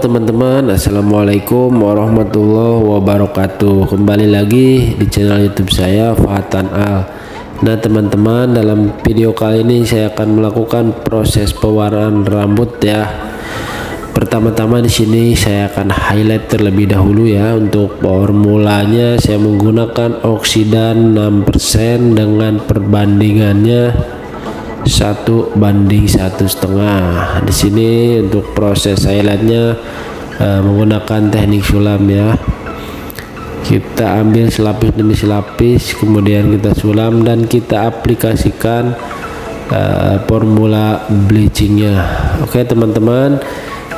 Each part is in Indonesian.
teman-teman, assalamualaikum warahmatullahi wabarakatuh. Kembali lagi di channel YouTube saya, Fatan Al. Nah teman-teman, dalam video kali ini saya akan melakukan proses pewarnaan rambut ya. Pertama-tama di sini saya akan highlight terlebih dahulu ya. Untuk formulanya saya menggunakan oksidan 6% dengan perbandingannya 1:1,5. Di sini untuk proses highlightnya menggunakan teknik sulam ya. Kita ambil selapis demi selapis, kemudian kita sulam dan kita aplikasikan formula bleachingnya. Oke teman-teman,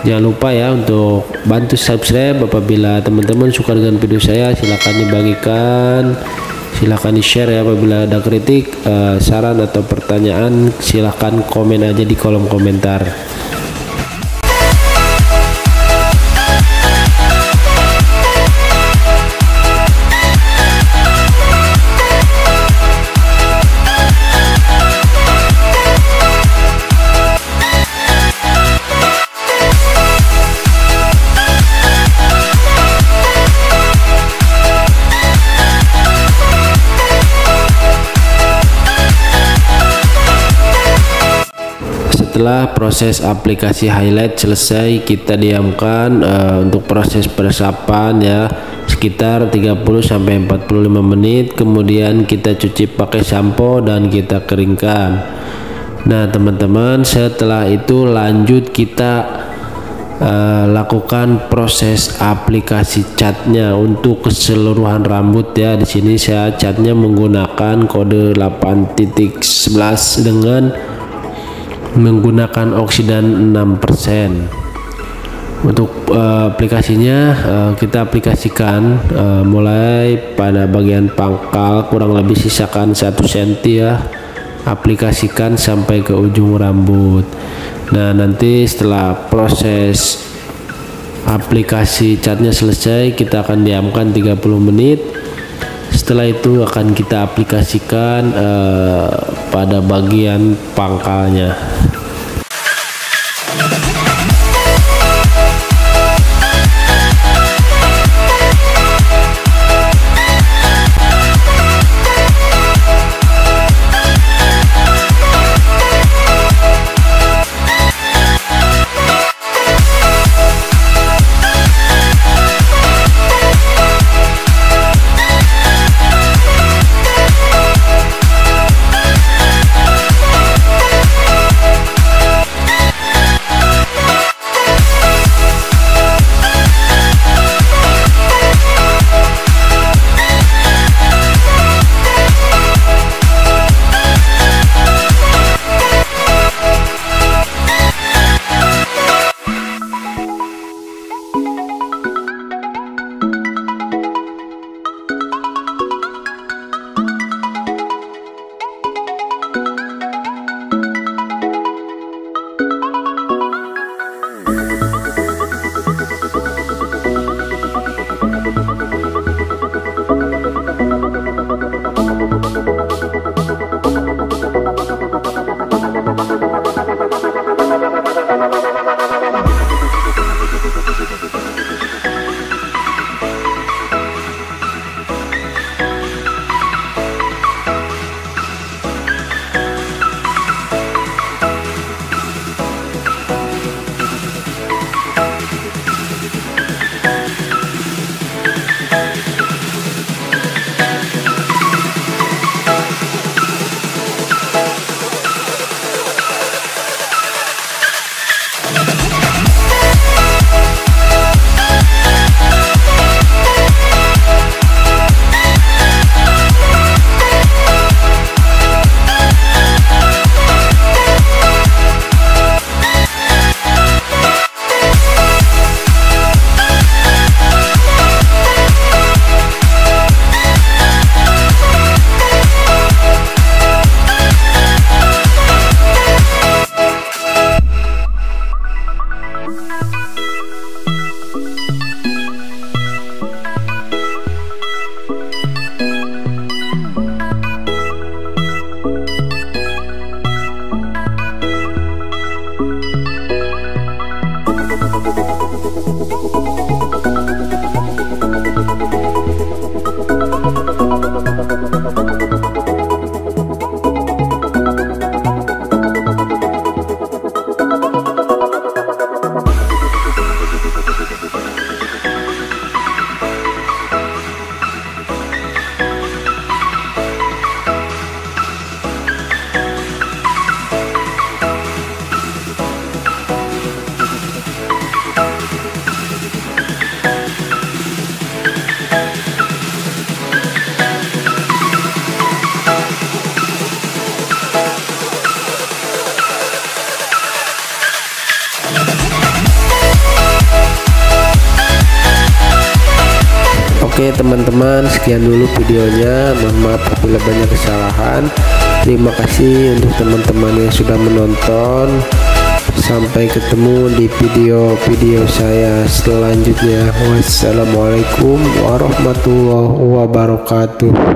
jangan lupa ya untuk bantu subscribe. Apabila teman-teman suka dengan video saya, silahkan dibagikan, silahkan di share ya. Apabila ada kritik, saran atau pertanyaan, silahkan komen aja di kolom komentar. Setelah proses aplikasi highlight selesai, kita diamkan untuk proses peresapan ya sekitar 30-45 menit. Kemudian kita cuci pakai sampo dan kita keringkan. Nah teman-teman, setelah itu lanjut kita lakukan proses aplikasi catnya untuk keseluruhan rambut ya. Di sini saya catnya menggunakan kode 8.11 dengan menggunakan oksidan 6%. Untuk aplikasinya kita aplikasikan mulai pada bagian pangkal, kurang lebih sisakan 1 cm ya, aplikasikan sampai ke ujung rambut. Nah nanti setelah proses aplikasi catnya selesai, kita akan diamkan 30 menit. Setelah itu akan kita aplikasikan pada bagian pangkalnya. Oke teman-teman, sekian dulu videonya. Mohon maaf apabila banyak kesalahan. Terima kasih untuk teman-teman yang sudah menonton. Sampai ketemu di video-video saya selanjutnya. Wassalamualaikum warahmatullahi wabarakatuh.